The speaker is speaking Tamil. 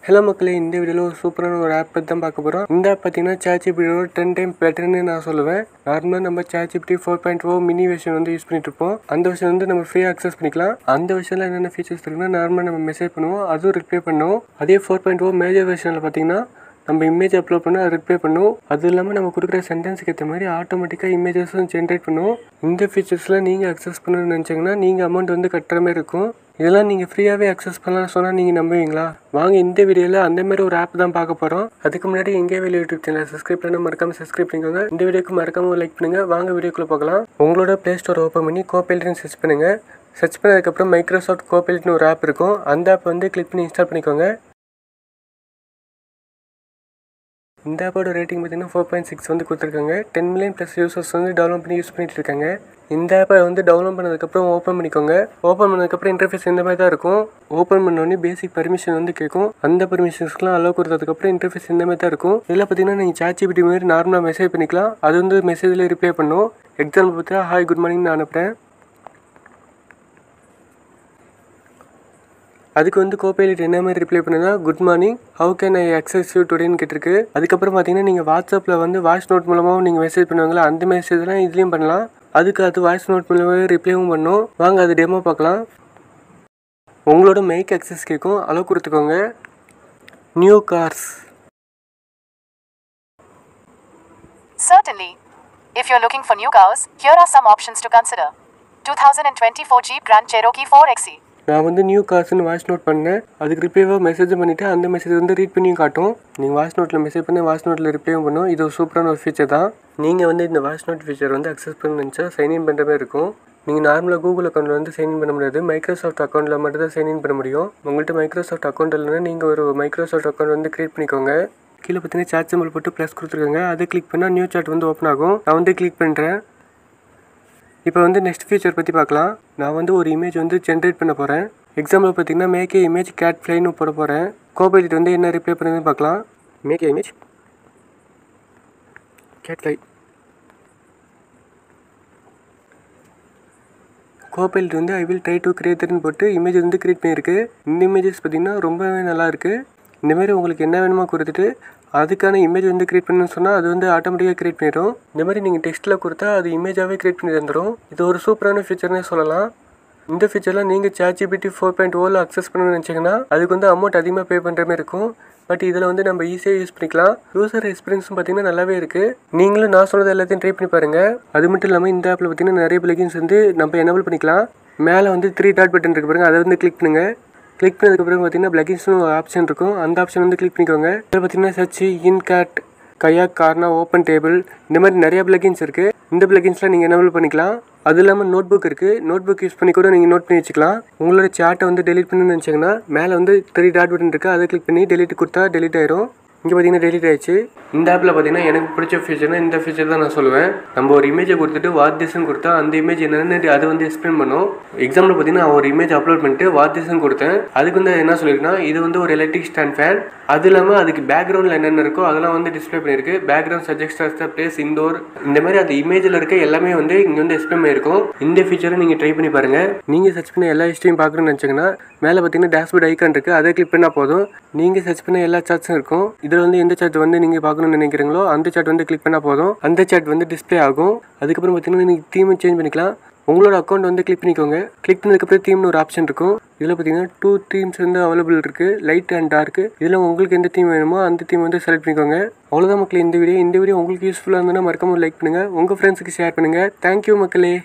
ஹலோ மக்களே, இந்த வீடியோவில் ஒரு சூப்பரான ஒரு ஆப் பற்றி தான் பார்க்க போகிறோம். இந்த ஆப் பார்த்தீங்கன்னா ChatGPT 10 டைம் பெட்டர்னு நான் சொல்லுவேன். நார்மலாக நம்ம ChatGPT 4.0 மினி வெர்ஷன் வந்து யூஸ் பண்ணிட்டு இருப்போம். அந்த வெர்ஷன் வந்து நம்ம ஃப்ரீயாக அக்சஸ் பண்ணிக்கலாம். அந்த வெர்ஷனில் என்னென்ன ஃபீச்சர்ஸ் இருக்குன்னா, நார்மலாக நம்ம மெசேஜ் பண்ணுவோம், அதுவும் ரிப்ளை பண்ணுவோம். அதே 4.0 மேஜர் வெர்ஷனில் பார்த்தீங்கன்னா நம்ம இமேஜ் அப்லோட் பண்ணால் அது ரிப்ளை பண்ணும். அது இல்லாமல் நம்ம கொடுக்குற சென்டென்ஸுக்கு ஏற்ற மாதிரி ஆட்டோமேட்டிக்காக இமேஜஸும் ஜென்ரேட் பண்ணும். இந்த ஃபீச்சர்ஸ்லாம் நீங்கள் அக்சஸ் பண்ணணும்னு நினச்சிங்கன்னா நீங்கள் அமௌண்ட் வந்து கட்டுற மாதிரி இருக்கும். இதெல்லாம் நீங்கள் ஃப்ரீயாகவே அக்சஸ் பண்ணலாம்னு சொன்னால் நீங்கள் நம்புவீங்களா? வாங்க இந்த வீடியோவில் அந்தமாதிரி ஒரு ஆப் தான் பார்க்க போகிறோம். அதுக்கு முன்னாடி எங்கே வெளியே யூடியூப் சேனல் சப்ஸ்கிரைப் பண்ண மறக்காமல் சப்ஸ்கிரைப் பண்ணிக்கோங்க. இந்த வீடியோக்கு மறக்காமல் லைக் பண்ணுங்கள். வாங்க வீடியோக்குள்ளே பார்க்கலாம். உங்களோட ப்ளே ஸ்டோர் ஓப்பன் பண்ணி கோபைலட்னு சர்ச் பண்ணுங்கள். சர்ச் பண்ணதுக்கப்புறம் மைக்ரோசாஃப்ட் கோபைலட்னு ஒரு ஆப் இருக்கும். அந்த ஆப் வந்து கிளிக் பண்ணி இன்ஸ்டால் பண்ணிக்கோங்க. இந்த ஆப்போட ரேட்டிங் பார்த்தீங்கன்னா 4.6 வந்து கொடுத்துருக்காங்க. 10 மில்லியன் ப்ளஸ் யூசர்ஸ் வந்து டவுன்லோட் பண்ணி யூஸ் பண்ணிட்டு இருக்காங்க. இந்த ஆப்பை வந்து டவுன்லோட் பண்ணதுக்கப்புறம் ஓப்பன் பண்ணிக்கோங்க. ஓப்பன் பண்ணதுக்கப்புறம் இன்டர்ஃபேஸ் இந்த மாதிரி தான் இருக்கும். ஓப்பன் பண்ணோடனே பேசிக் பர்மிஷன் வந்து கேட்கும். அந்த பர்மிஷன்ஸ்க்குலாம் அலோவ் கொடுத்ததுக்கப்புறம் இன்டர்ஃபேஸ் இந்த மாதிரி தான் இருக்கும். இதில் பார்த்தீங்கன்னா நீங்கள் ChatGPT மாதிரி நார்மலாக மெசேஜ் பண்ணிக்கலாம். அது வந்து மெசேஜில் ரிப்ளை பண்ணும். எக்ஸாம்பிள் பார்த்தா ஹாய் குட் மார்னிங் நான் அனுப்புகிறேன். அதுக்கு வந்து கோபைலட் என்ன மாதிரி ரிப்ளை பண்ணுன்னா good morning how can I access you டுடேன்னு கேட்டிருக்கு. அதுக்கப்புறம் பார்த்தீங்கன்னா நீங்கள் வாட்ஸ்அப்பில் வந்து வாய்ஸ் நோட் மூலமாகவும் நீங்கள் மெசேஜ் பண்ணுவாங்களா, அந்த மெசேஜ்லாம் இதுலேயும் பண்ணலாம். அதுக்கு அது வாய்ஸ் நோட் மூலமாக ரிப்ளைவும் பண்ணும். வாங்க அது டெமோ பார்க்கலாம். உங்களோட மைக் அக்சஸ் கேட்கும், அளவு கொடுத்துக்கோங்க. New cars. Certainly. If you're looking for new cars, here are some options to consider. 2024 Jeep Grand Cherokee 4xe. நான் வந்து நியூ கார்ஸ்னு வாய்ஸ் நோட் பண்ணேன். அதுக்கு ரிப்ளைவாக மெசேஜ் பண்ணிவிட்டு அந்த மெசேஜ் வந்து ரீட் பண்ணியும் காட்டும். நீங்கள் வாய்ஸ் நோட்டில் மெசேஜ் பண்ணி வாய்ஸ் நோட்டில் ரிப்ளைவும் பண்ணும். இது ஒரு சூப்பரான ஒரு ஃபீச்சர் தான். நீங்கள் வந்து இந்த வாய்ஸ் நோட் ஃபீச்சர் வந்து அக்சஸ் பண்ண நினச்சா சைன்இன் பண்ணுற மாதிரி இருக்கும். நீங்கள் நார்மலாக கூகுள் அக்கௌண்ட்டில் வந்து சைன்இன் பண்ண முடியாது. மைக்ரோசாஃப்ட் அக்கௌண்ட்டில் மட்டும் தான் சைன்இன் பண்ண முடியும். உங்கள்கிட்ட மைக்ரோசாஃப்ட் அக்கௌண்ட் இல்லைன்னா நீங்கள் ஒரு மைக்ரோசாஃப்ட் அக்கௌண்ட் வந்து க்ரியேட் பண்ணிக்கோங்க. கீழே பார்த்தீங்கன்னா சாட் சிம்பிள் போட்டு ப்ளஸ் கொடுத்துருக்காங்க. அதை கிளிக் பண்ணால் நியூ சாட் வந்து ஓப்பன் ஆகும். நான் வந்து கிளிக் பண்ணுறேன். இப்போ வந்து நெக்ஸ்ட் ஃபீச்சர் பற்றி பார்க்கலாம். நான் வந்து ஒரு இமேஜ் வந்து ஜென்ரேட் பண்ண போகிறேன். எக்ஸாம்பிள் பார்த்தீங்கன்னா மேக் ஏ இமேஜ் கேட் ஃப்ளைன்னு போட போகிறேன். கோபைலட் வந்து என்ன ரிப்ளை பண்ணுறதுன்னு பார்க்கலாம். Make a image cat fly. Copilot வந்து ஐ வில் ட்ரை டு கிரியேட்னு போட்டு இமேஜ் வந்து கிரியேட் பண்ணியிருக்கு. இந்த இமேஜஸ் பார்த்தீங்கன்னா ரொம்பவே நல்லா இருக்குது. இந்தமாரி உங்களுக்கு என்ன வேணுமோ கொடுத்துட்டு அதுக்கான இமேஜ் வந்து கிரியேட் பண்ணணும்னு சொன்னால் அது வந்து ஆட்டோமேட்டிக்காக கிரியேட் பண்ணிடும். இந்த மாதிரி நீங்கள் டெக்ஸ்ட்டில் கொடுத்தா அது இமேஜாகவே கிரியேட் பண்ணி தந்துடும். இது ஒரு சூப்பரான ஃபீச்சர்னே சொல்லலாம். இந்த ஃபீச்சர்லாம் நீங்கள் ChatGPT 4.0 அக்சஸ் பண்ணணும்னு நினச்சிங்கன்னா அதுக்கு வந்து அமௌண்ட் அதிகமாக பே பண்ணுற மாதிரி இருக்கும். பட் இதில் வந்து நம்ம ஈஸியாக யூஸ் பண்ணிக்கலாம். யூசர் எக்ஸ்பீரியன்ஸும் பார்த்தீங்கன்னா நல்லாவே இருக்குது. நீங்களும் நான் சொன்னது எல்லாத்தையும் ட்ரை பண்ணி பாருங்கள். அது மட்டும் இல்லாமல் இந்த ஆப்பில் பார்த்தீங்கன்னா நிறைய பிளகின்ஸ் வந்து நம்ம எனேபிள் பண்ணிக்கலாம். மேலே வந்து 3 டாட் பட்டன் இருக்குது பாருங்கள், அதை வந்து கிளிக் பண்ணுங்கள். கிளிக் பண்ணதுக்கப்புறம் பார்த்தீங்கன்னா பிளகின்ஸ்னு ஒரு ஆப்ஷன் இருக்கும். அந்த ஆப்ஷன் வந்து கிளிக் பண்ணிக்கோங்க. இதில் பார்த்தீங்கன்னா சர்ச், இன்கேட், கயாக், கார்னா, ஓப்பன் டேபிள், இந்த மாதிரி நிறைய பிளகின்ஸ் இருக்குது. இந்த பிளகின்ஸ்லாம் நீங்கள் எனேபிள் பண்ணிக்கலாம். அது இல்லாமல் நோட் புக் இருக்குது. நோட் புக் யூஸ் பண்ணி கூட நீங்கள் நோட் பண்ணி வச்சுக்கலாம். உங்களோட சாட்டை வந்து டெலிட் பண்ணணும்னு நினச்சிங்கன்னா மேலே வந்து 3 டாட் பட்டன் இருக்குது. அதை கிளிக் பண்ணி டெலிட் கொடுத்தா டெலிட் ஆயிரும். இங்கே பார்த்தீங்கன்னா டெலிட் ஆயிடுச்சு. இந்த ஆப்பில் பார்த்தீங்கன்னா எனக்கு பிடிச்ச ஃபீச்சர்னா இந்த ஃபீச்சர் தான் நான் சொல்லுவேன். நம்ம ஒரு இமேஜை கொடுத்துட்டு வாட் திஸ்ன்னு கொடுத்தா அந்த இமேஜ் என்னென்னு அதை வந்து எக்ஸ்பிளைன் பண்ணும். எக்ஸாம்பிள் பார்த்தீங்கன்னா ஒரு இமேஜ் அப்லோட் பண்ணிட்டு வாட் திஸ்ன்னு கொடுத்தேன். அதுக்கு வந்து என்ன சொல்லியிருக்குன்னா இது வந்து ஒரு எலக்ட்ரிக் ஸ்டாண்ட் ஃபேன். அது இல்லாமல் அதுக்கு பேக்ரவுண்டில் என்னென்ன இருக்கோ அதெல்லாம் வந்து டிஸ்பிளே பண்ணியிருக்கு. Background suggest the place indoor, இந்த மாதிரி அந்த இமேஜில் இருக்க எல்லாமே வந்து இங்கே வந்து எக்ஸ்பிளைன் பண்ணியிருக்கும். இந்த ஃபீச்சரை நீங்கள் ட்ரை பண்ணி பாருங்கள். நீங்கள் சர்ச் பண்ண எல்லா ஹிஸ்ட்ரியும் பார்க்கணும்னு நினச்சிங்கன்னா மேலே பார்த்தீங்கன்னா டேஷ்போர்ட் ஐக்கான் இருக்குது. அதை கிளிக் பண்ணால் போதும். நீங்கள் சர்ச் பண்ண எல்லா சார்ட்ஸும் இருக்கும். இதில் வந்து எந்த சார்ட் வந்து நீங்கள் பார்க்கணும்னு நினைக்கிறீங்களோ அந்த சார்ட் வந்து கிளிக் பண்ணால் போதும். அந்த சார்ட் வந்து டிஸ்பிளே ஆகும். அதுக்கப்புறம் பார்த்தீங்கன்னா நீங்கள் தீமை சேஞ்ச் பண்ணிக்கலாம். உங்களோட அக்கௌண்ட் வந்து கிளிக் பண்ணிக்கோங்க. கிளிக் பண்ணதுக்கப்புறம் தீம்னு ஒரு ஆப்ஷன் இருக்கும். இதில் பார்த்தீங்கன்னா 2 தீம்ஸ் வந்து அவைலபிள் இருக்குது, லைட் அண்ட் டார்க்கு. இதில் உங்களுக்கு எந்த தீம் வேணுமோ அந்த தீம் வந்து செலக்ட் பண்ணிக்கோங்க. அவ்வளோதான் மக்களே இந்த வீடியோ உங்களுக்கு யூஸ்ஃபுல்லாக இருந்ததுன்னா மறக்காம லைக் பண்ணுங்கள். உங்கள் ஃப்ரெண்ட்ஸுக்கு ஷேர் பண்ணுங்கள். தேங்க்யூ மக்களே.